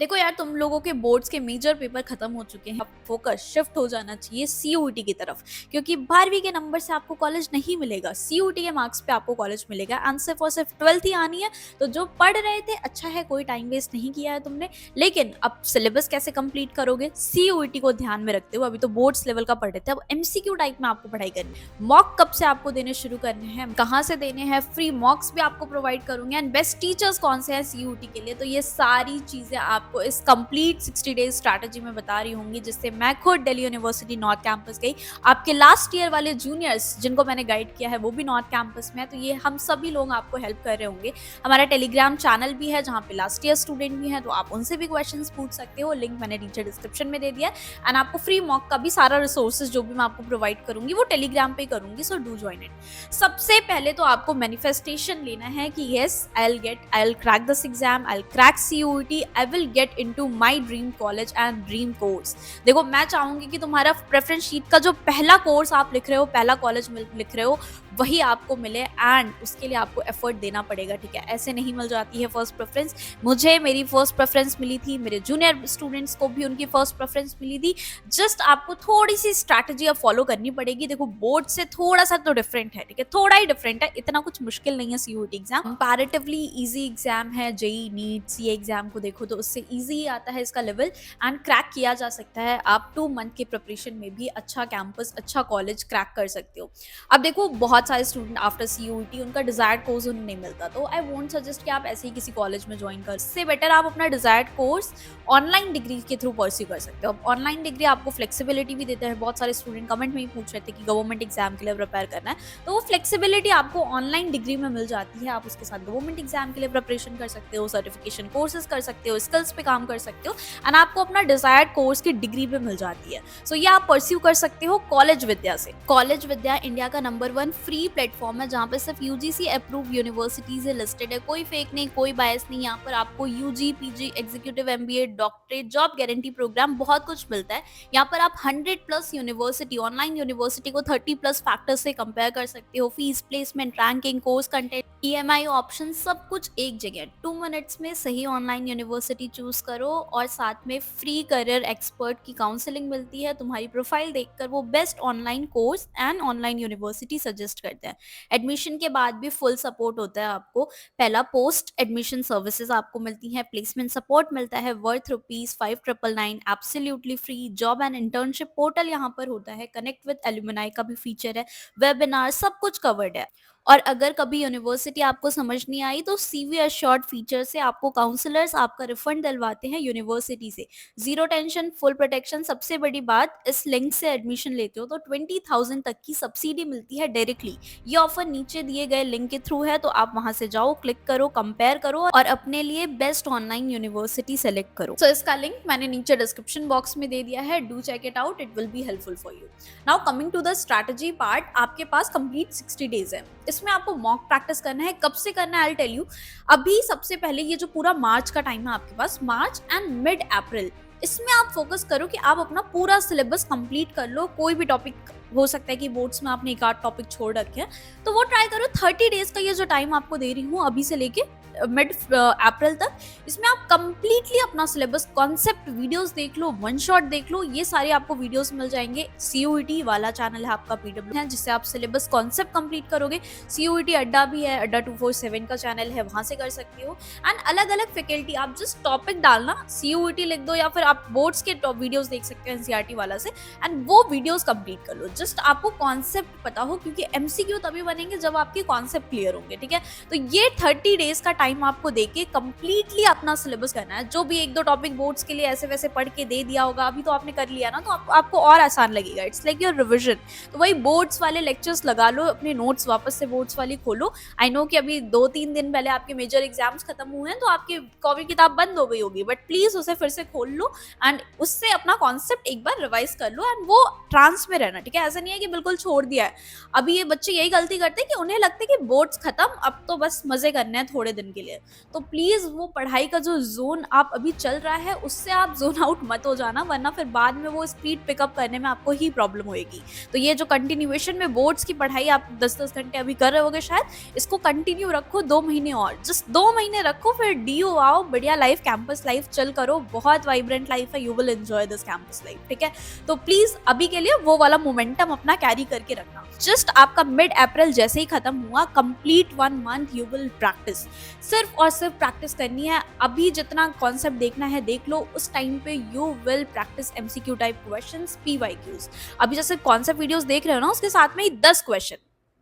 देखो यार, तुम लोगों के बोर्ड्स के मेजर पेपर खत्म हो चुके हैं। अब फोकस शिफ्ट हो जाना चाहिए सीयूईटी की तरफ, क्योंकि 12वीं के नंबर से आपको कॉलेज नहीं मिलेगा, सीयूईटी के मार्क्स पे आपको कॉलेज मिलेगा। एंड सिर्फ और सिर्फ 12th ही आनी है। तो जो पढ़ रहे थे, अच्छा है, कोई टाइम वेस्ट नहीं किया है तुमने। लेकिन अब सिलेबस कैसे कंप्लीट करोगे सीयूईटी को ध्यान में रखते हुए? अभी तो बोर्ड्स लेवल का पढ़ रहे थे, अब एमसीक्यू टाइप में आपको पढ़ाई करनी है। मॉक कब से आपको देने शुरू करने हैं, कहाँ से देने हैं, फ्री मॉक्स भी आपको प्रोवाइड करूंगे, एंड बेस्ट टीचर्स कौन से हैं सीयूटी के लिए। तो ये सारी चीजें आपको इस कंप्लीट 60 डेज स्ट्रैटेजी में बता रही होंगी, जिससे मैं खुद दिल्ली यूनिवर्सिटी नॉर्थ कैंपस गई। आपके लास्ट ईयर वाले जूनियर्स जिनको मैंने गाइड किया है वो भी नॉर्थ कैंपस में है, तो ये हम सभी लोग आपको हेल्प कर रहे होंगे। हमारा टेलीग्राम चैनल भी है जहाँ पे लास्ट ईयर स्टूडेंट भी हैं, तो आप उनसे भी क्वेश्चंस पूछ सकते हो। लिंक मैंने नीचे डिस्क्रिप्शन में दे दिया है। एंड आपको फ्री मॉक का भी सारा रिसोर्सेज जो भी मैं आपको प्रोवाइड करूंगी वो टेलीग्राम पे करूंगी, सो डू ज्वाइन इट। सबसे पहले तो आपको मैनिफेस्टेशन लेना है कि yes, I will crack this exam, I will crack CUET, I will get into my dream college and dream course. देखो, मैं चाहूंगी कि तुम्हारा प्रेफरेंस शीट का जो पहला कोर्स आप लिख रहे हो, पहला कॉलेज लिख रहे हो, वही आपको मिले। एंड उसके लिए आपको एफर्ट देना पड़ेगा, ठीक है? ऐसे नहीं मिल जाती है फर्स्ट प्रेफरेंस। मुझे मेरी फर्स्ट प्रेफरेंस मिली थी, मेरे जूनियर स्टूडेंट्स को भी उनकी फर्स्ट प्रेफरेंस मिली थी। जस्ट आपको थोड़ी सी स्ट्रैटेजी अब फॉलो करनी पड़ेगी। देखो, बोर्ड से थोड़ा सा तो डिफरेंट है, ठीक है? थोड़ा ही डिफरेंट है, इतना कुछ मुश्किल नहीं है CUET exam. Comparatively easy exam है। जेई नीट सी एग्जाम को देखो तो उससे इजी ही आता है इसका लेवल, एंड क्रैक किया जा सकता है। आप 2 मंथ के प्रिपरेशन में भी अच्छा कैंपस, अच्छा कॉलेज क्रैक कर सकते हो। अब देखो, बहुत सारे स्टूडेंट आफ्टर सीयूईटी उनका डिजायर्ड कोर्स उन्हें नहीं मिलता, तो आई वोंट सजेस्ट कि आप ऐसे ही किसी कॉलेज में ज्वाइन कर। इससे बेटर आप अपना डिजायर्ड कोर्स ऑनलाइन डिग्री के थ्रू परस्यू कर सकते हो। अब ऑनलाइन डिग्री आपको फ्लेक्सिबिलिटी भी देता है। बहुत सारे स्टूडेंट कमेंट में ही पूछ रहे थे कि गवर्नमेंट एग्जाम के लिए प्रिपेयर करना है, तो वो फ्लेक्सिबिलिटी आपको ऑनलाइन डिग्री में मिल जाती है। आप उसके साथ गवर्नमेंट एग्जाम के लिए प्रिपरेशन कर सकते हो, सर्टिफिकेशन कोर्सेज कर सकते हो, स्किल्स पे काम कर सकते हो, एंड आपको अपना डिजायर्ड कोर्स की डिग्री भी मिल जाती है। सो ये आप परस्यू कर सकते हो कॉलेज विद्या से। कॉलेज विद्या इंडिया का नंबर 1 फ्री प्लेटफॉर्म है, जहाँ पे सिर्फ यूजीसी अप्रूव यूनिवर्सिटीज लिस्टेड है। कोई फेक नहीं, कोई बायस नहीं। यहाँ पर आपको UG, PG, executive MBA, doctorate, job guarantee programme, बहुत कुछ मिलता है। यहाँ पर आप 100+ यूनिवर्सिटी, ऑनलाइन यूनिवर्सिटी को 30+ फैक्टर से कंपेयर कर सकते हो। Fees, placement, ranking, course content, EMI option, सब कुछ एक जगह। 2 मिनट्स में सही ऑनलाइन यूनिवर्सिटी चूज करो, और साथ में फ्री करियर एक्सपर्ट की काउंसलिंग मिलती है। तुम्हारी प्रोफाइल देखकर वो best online course and online university suggest करते हैं। एडमिशन के बाद भी फुल सपोर्ट होता है आपको। पहला, पोस्ट एडमिशन सर्विसेज आपको मिलती हैं, प्लेसमेंट सपोर्ट मिलता है worth ₹5,999 absolutely free. Job and internship portal यहाँ पर होता है, कनेक्ट विद एलुमनाई का भी फीचर है, वेबिनार, सब कुछ कवर्ड है। और अगर कभी यूनिवर्सिटी आपको समझ नहीं आई तो सीवी अश्योर्ड फीचर से आपको काउंसलर्स आपका रिफंड दिलवाते हैं यूनिवर्सिटी से। Zero tension, full protection. सबसे बड़ी बात, इस लिंक से एडमिशन लेते हो तो 20,000 तक की सब्सिडी मिलती है डायरेक्टली। ये ऑफर नीचे दिए गए लिंक के थ्रू है, तो आप वहां से जाओ, क्लिक करो, कंपेयर करो और अपने लिए बेस्ट ऑनलाइन यूनिवर्सिटी सेलेक्ट करो। सो इसका लिंक मैंने नीचे डिस्क्रिप्शन बॉक्स में दे दिया है। Do check it out, it will be helpful for you. Now coming to the strategy part, आपके पास कंप्लीट 60 डेज है। इसमें आपको मॉक प्रैक्टिस करना है। कब से करना है, आई टेल यू। अभी सबसे पहले ये जो पूरा मार्च का टाइम है आपके पास, मार्च एंड मिड अप्रैल, इसमें आप फोकस करो कि आप अपना पूरा सिलेबस कंप्लीट कर लो। कोई भी टॉपिक हो सकता है कि बोर्ड्स में आपने एक आध टॉपिक छोड़ रखे हैं, तो वो ट्राई करो। 30 डेज का ये जो टाइम आपको दे रही हूँ अभी से लेके मिड अप्रैल तक, इसमें आप कंप्लीटली अपना सिलेबस, कॉन्सेप्ट वीडियोस देख लो, वन शॉट देख लो। ये सारे आपको वीडियोस मिल जाएंगे। सीयूईटी वाला चैनल है आपका, पीडब्ल्यू है, जिससे आप सिलेबस कॉन्सेप्ट कंप्लीट करोगे। सीयूईटी अड्डा भी है, अड्डा 247 का चैनल है, वहां से कर सकते हो। एंड अलग अलग फैकल्टी, आप जस्ट टॉपिक डालना, सीयूईटी लिख दो, या फिर आप बोर्ड्स के वीडियोस देख सकते हो एनसीईआरटी वाला से, एंड वो वीडियोस कंप्लीट कर लो। जस्ट आपको कॉन्सेप्ट पता हो, क्योंकि एमसीक्यू तभी बनेंगे जब आपके कॉन्सेप्ट क्लियर होंगे, ठीक है? तो ये 30 डेज का टाइम आपको देके कंप्लीटली अपना सिलेबस करना है। जो भी 1-2 टॉपिक बोर्ड्स के लिए ऐसे वैसे पढ़ के दे दिया होगा, अभी तो आपने कर लिया ना, तो आपको और आसान लगेगा। It's like your revision. तो वही बोर्ड्स वाले लेक्चर्स लगा लो, अपने नोट्स वापस से बोर्ड्स वाली खोलो। आई नो कि अभी 2-3 दिन पहले आपके मेजर एग्जाम्स खत्म हुए हैं, तो आपकी कॉपी किताब बंद हो गई होगी, बट प्लीज उसे फिर से खोल लो एंड उससे अपना कॉन्सेप्ट एक बार रिवाइज कर लो, एंड वो ट्रांस में रहना, ठीक है? ऐसा नहीं है कि बिल्कुल छोड़ दिया है। अभी ये बच्चे यही गलती करते हैं कि उन्हें लगता है कि बोर्ड्स खत्म, अब तो बस मजे करने हैं थोड़े दिन के लिए। तो प्लीज़ वो पढ़ाई का जो ज़ोन आप अभी चल रहा है उससे आप ज़ोन आउट मत हो जाना, वरना फिर बाद में वो स्पीड पिकअप करने में आपको ही प्रॉब्लम होएगी। तो ये जो कंटिन्यूएशन में बोर्ड्स की पढ़ाई आप 10-10 घंटे अभी कर रहे होगे शायद, इसको कंटिन्यू रखो 2 महीने और, जस्ट 2 महीने रखो, फिर डीयू आओ, बढ़िया लाइफ, कैंपस लाइफ चिल करो, बहुत वाइब्रेंट लाइफ है, you will enjoy this campus life, ठीक है। तो प्लीज अभी के लिए वो वाला मोमेंटम अपना कैरी करके रखना। जस्ट आपका मिड अप्रैल जैसे ही खत्म हुआ, complete 1 month you will practice, सिर्फ और सिर्फ प्रैक्टिस करनी है। अभी जितना कॉन्सेप्ट देखना है देख लो, उस टाइम पे you will practice MCQ type questions, PYQs. अभी जैसे कॉन्सेप्ट वीडियोस देख रहे हो ना, उसके साथ में ही 10 क्वेश्चन,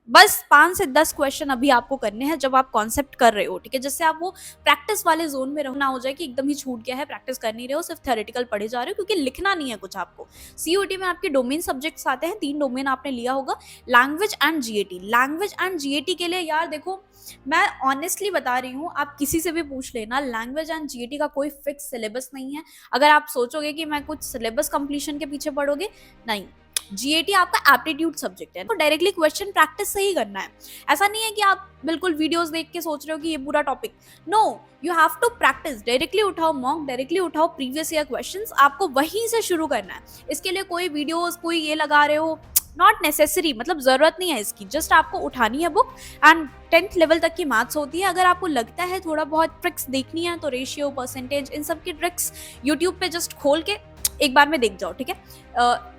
बस 5 से 10 क्वेश्चन अभी आपको करने हैं जब आप कॉन्सेप्ट कर रहे हो, ठीक है, जिससे आप वो प्रैक्टिस वाले जोन में ना हो जाए कि एकदम ही छूट गया है, प्रैक्टिस कर नहीं रहे हो, सिर्फ थ्योरेटिकल पढ़े जा रहे हो, क्योंकि लिखना नहीं है कुछ आपको। सीयूटी में आपके डोमेन सब्जेक्ट्स आते हैं, 3 डोमेन आपने लिया होगा, language and GAT. Language and GAT के लिए यार देखो, मैं ऑनेस्टली बता रही हूँ, आप किसी से भी पूछ लेना, लैंग्वेज एंड जीएटी का कोई फिक्स सिलेबस नहीं है। अगर आप सोचोगे कि मैं कुछ सिलेबस कंप्लीशन के पीछे पढ़ोगे, नहीं, जीएटी आपका एप्टीट्यूड सब्जेक्ट है, तो डायरेक्टली क्वेश्चन प्रैक्टिस से ही करना है। ऐसा नहीं है कि आप बिल्कुल वीडियोस देख के सोच रहे हो कि ये पूरा topic, no, you have to practise. Directly उठाओ मॉक, डायरेक्टली उठाओ प्रीवियस ईयर क्वेश्चंस, आपको वहीं से शुरू करना है। इसके लिए कोई वीडियोस, कोई ये लगा रहे हो, नॉट नेसेसरी, मतलब जरूरत नहीं है इसकी। जस्ट आपको उठानी है बुक, एंड 10th लेवल तक की मैथ्स होती है। अगर आपको लगता है थोड़ा बहुत ट्रिक्स देखनी है, तो रेशियो, परसेंटेज, इन सब की ट्रिक्स यूट्यूब पे जस्ट खोल के एक बार में देख जाओ, ठीक है।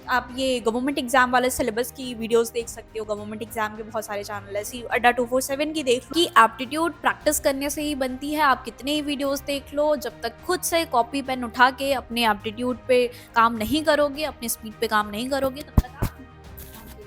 आप ये गवर्नमेंट एग्जाम वाले सिलेबस की वीडियोस देख सकते हो, गवर्नमेंट एग्जाम के बहुत सारे चैनल है, अड्डा 247 की देख लो, कि एप्टीट्यूड प्रैक्टिस करने से ही बनती है। आप कितने ही वीडियोस देख लो, जब तक खुद से कॉपी पेन उठा के अपने एप्टीट्यूड पे काम नहीं करोगे, अपने स्पीड पे काम नहीं करोगे, तब तक आप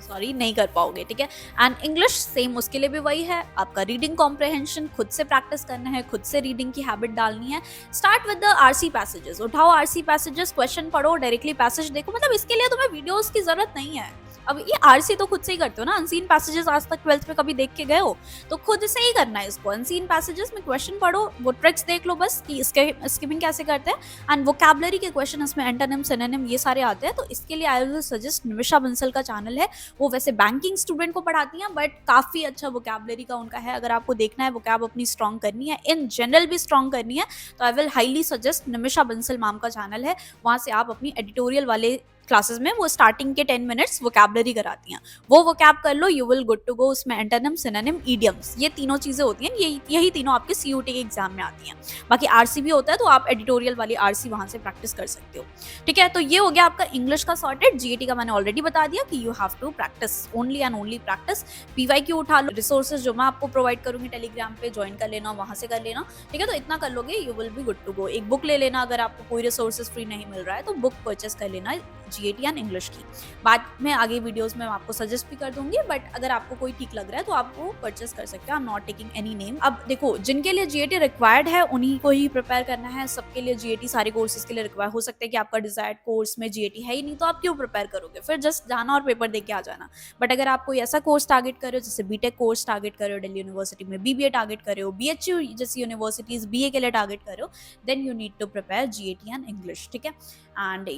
सॉरी नहीं कर पाओगे, ठीक है। एंड इंग्लिश सेम, उसके लिए भी वही है, आपका रीडिंग कॉम्प्रहेंशन खुद से प्रैक्टिस करना है, खुद से रीडिंग की हैबिट डालनी है। Start with the RC passages, उठाओ आरसी पैसेजेस, क्वेश्चन पढ़ो, डायरेक्टली पैसेज देखो, मतलब इसके लिए तुम्हें वीडियोस की जरूरत नहीं है। अब ये आरसी तो खुद से ही करते हो ना, अनसीन पैसेजेस आज तक 12th में कभी देख के गए हो, तो खुद से ही करना है इसको। अनसीन पैसेजेस में क्वेश्चन पढ़ो, वो ट्रिक्स देख लो बस कि इसके स्किमिंग कैसे करते हैं, एंड वोकैबुलरी के क्वेश्चन इसमें एंटोनिम, सिनोनिम, ये सारे आते हैं। तो इसके लिए I will suggest Nimisha Bansal का चैनल है, वो वैसे बैंकिंग स्टूडेंट को पढ़ाती हैं, बट काफी अच्छा वोकैबुलरी का उनका है। अगर आपको देखना है वोकैब अपनी स्ट्रॉन्ग करनी है, इन जनरल भी स्ट्रॉन्ग करनी है, तो I will highly suggest Nimisha Bansal ma'am का चैनल है। वहां से आप अपनी एडिटोरियल वाले क्लासेस में वो स्टार्टिंग के 10 मिनट्स वोकैबुलरी कराती हैं, वो वोकैब कर लो, you will good to go. उसमें एंटोनिम, सिनोनिम, ईडियम्स, ये तीनों चीजें होती हैं, यही तीनों आपके सीयूटी के एग्जाम में आती हैं। बाकी आरसी भी होता है, तो आप एडिटोरियल वाली आरसी वहां से प्रैक्टिस कर सकते हो, ठीक है। तो ये हो गया आपका इंग्लिश का सॉर्टेड। जीएटी का मैंने ऑलरेडी बता दिया कि you have to practise, only and only practice. PYQ उठा लो, रिसोर्सेज जो मैं आपको प्रोवाइड करूंगी टेलीग्राम पे, ज्वाइन कर लेना, वहां से कर लेना, ठीक है। तो इतना कर लोगे, you will be good to go. एक बुक ले लेना, अगर आपको कोई रिसोर्सेज फ्री नहीं मिल रहा है तो बुक परचेस कर लेना जीएटी एंड इंग्लिश की। बाद में आगे वीडियोस में आपको सजेस्ट भी कर दूंगी, बट अगर आपको कोई ठीक लग रहा है तो आप वो परचेस कर सकते हो। I am not taking any name. अब देखो, जिनके लिए जीएटी रिक्वायर्ड है उन्हीं को ही प्रिपेयर करना है, सबके लिए जीएटी सारे कोर्सेज के लिए रिक्वायर हो सकता है कि आपका डिजायर्ड कोर्स में जीएटी है ही नहीं, तो आप क्यों प्रिपेयर करोगे, फिर जस्ट जाना और पेपर दे के आ जाना। बट अगर आप कोई ऐसा कोर्स टारगेट कर रहे हो, जैसे बीटेक कोर्स टारगेट कर रहे हो, दिल्ली यूनिवर्सिटी में बीबीए टारगेट कर रहे हो, बीएचयू जैसी यूनिवर्सिटीज बीए के लिए टारगेट कर रहे हो, then you need to prepare GAT and English, ठीक है। एंड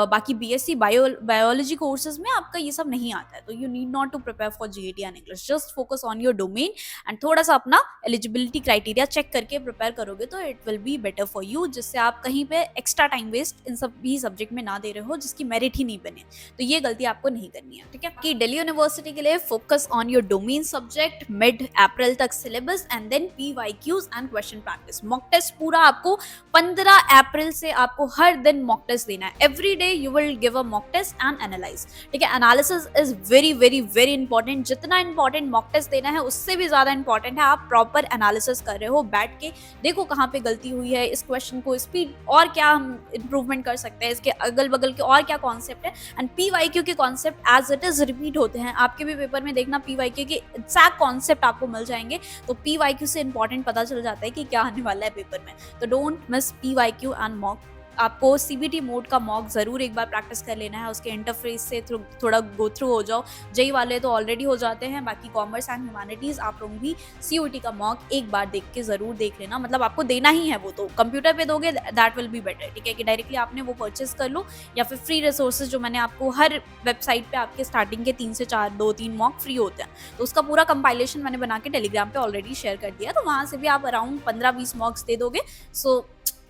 बाकी बीएससी बायोलॉजी कोर्सेज में आपका ये सब नहीं आता है, तो you need not to prepare for GAT and English, just focus on your domain and थोड़ा सा अपना एलिजिबिलिटी क्राइटेरिया चेक करके प्रिपेयर करोगे तो it will be better for you, जिससे आप कहीं पे एक्स्ट्रा टाइम वेस्ट इन सब भी सब्जेक्ट में ना दे रहे हो जिसकी मेरिट ही नहीं बने। तो ये गलती आपको नहीं करनी है, ठीक है। कि दिल्ली यूनिवर्सिटी के लिए focus on your domain subject, mid April तक syllabus, and then PYQs and question practice. Mock test पूरा आपको 15 अप्रैल से आपको हर दिन मॉक टेस्ट देना है। Every day you will give a mock test and analyse, ठीक है। Analysis is very very very important. जितना इंपॉर्टेंट मॉक टेस्ट देना है उससे भी ज्यादा इंपॉर्टेंट है आप प्रॉपर एनालिसिस कर रहे हो, बैठ के देखो कहाँ पे गलती हुई है, इस क्वेश्चन को स्पीड और क्या हम इंप्रूवमेंट कर सकते हैं, इसके अगल बगल के और क्या कॉन्सेप्ट है। एंड पीवाईक्यू के concept as it is repeat होते हैं, आपके भी पेपर में देखना पीवाईक्यू के एग्जैक्ट कॉन्सेप्ट आपको मिल जाएंगे, तो पीवाईक्यू से इंपॉर्टेंट पता चल जाता है कि क्या आने वाला है पेपर में। तो don't miss PYQ and mock आपको सीबीटी मोड का मॉक ज़रूर एक बार प्रैक्टिस कर लेना है, उसके इंटरफेस से थोड़ा गो थ्रू हो जाओ। जेईई वाले तो ऑलरेडी हो जाते हैं, बाकी कॉमर्स एंड ह्यूमैनिटीज़ आप लोग भी सीयूईटी का मॉक एक बार देख के ज़रूर देख लेना, मतलब आपको देना ही है वो तो, कंप्यूटर पे दोगे दैट विल बी बेटर, ठीक है, कि डायरेक्टली आपने वो परचेज़ कर लो, या फिर फ्री रिसोर्सेज जो मैंने आपको हर वेबसाइट पे आपके स्टार्टिंग के 3 से 4 2-3 मॉक फ्री होते हैं, तो उसका पूरा कंपाइलेशन मैंने बना के टेलीग्राम पे ऑलरेडी शेयर कर दिया, तो वहाँ से भी आप अराउंड 15-20 मॉक्स दे दोगे, सो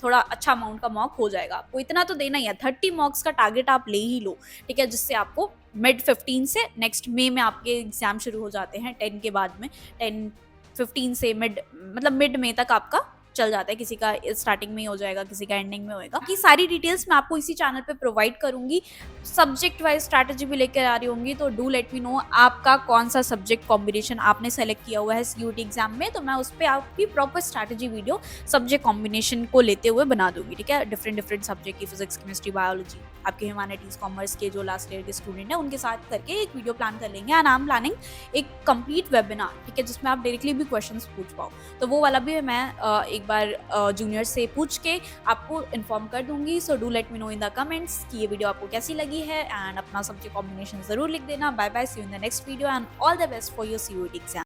थोड़ा अच्छा अमाउंट का मॉक हो जाएगा आपको। इतना तो देना ही है, 30 मॉक्स का टारगेट आप ले ही लो, ठीक है, जिससे आपको मिड 15 से नेक्स्ट मई में आपके एग्जाम शुरू हो जाते हैं 10 के बाद में, 10-15 से मिड, मतलब मिड मई तक आपका चल जाता है, किसी का स्टार्टिंग में ही हो जाएगा, किसी का एंडिंग में होएगा। कि सारी डिटेल्स मैं आपको इसी चैनल पे प्रोवाइड करूंगी, सब्जेक्ट वाइज स्ट्रैटेजी भी लेकर आ रही होंगी, तो डू लेट मी नो आपका कौन सा सब्जेक्ट कॉम्बिनेशन आपने सेलेक्ट किया हुआ है सीयूटी एग्जाम में, तो मैं उस पर आपकी proper strategy video subject combination को लेते हुए बना दूंगी, ठीक है, डिफरेंट सब्जेक्ट की, फिजिक्स, केमिस्ट्री, बायोलॉजी, आपके ह्यूमैनिटीज, कॉमर्स के जो लास्ट ईयर के स्टूडेंट हैं उनके साथ करके एक वीडियो प्लान कर लेंगे, एंड आई एम प्लानिंग एक कंप्लीट वेबिनार, ठीक है, जिसमें आप डायरेक्टली भी क्वेश्चन पूछ पाओ, तो वो वाला भी मैं एक बार जूनियर से पूछ के आपको इन्फॉर्म कर दूंगी। So do let me know in the comments कि ये वीडियो आपको कैसी लगी है, एंड अपना सब्जेक्ट कॉम्बिनेशन जरूर लिख देना। Bye bye, see you in the next video and all the best for your CUET exam.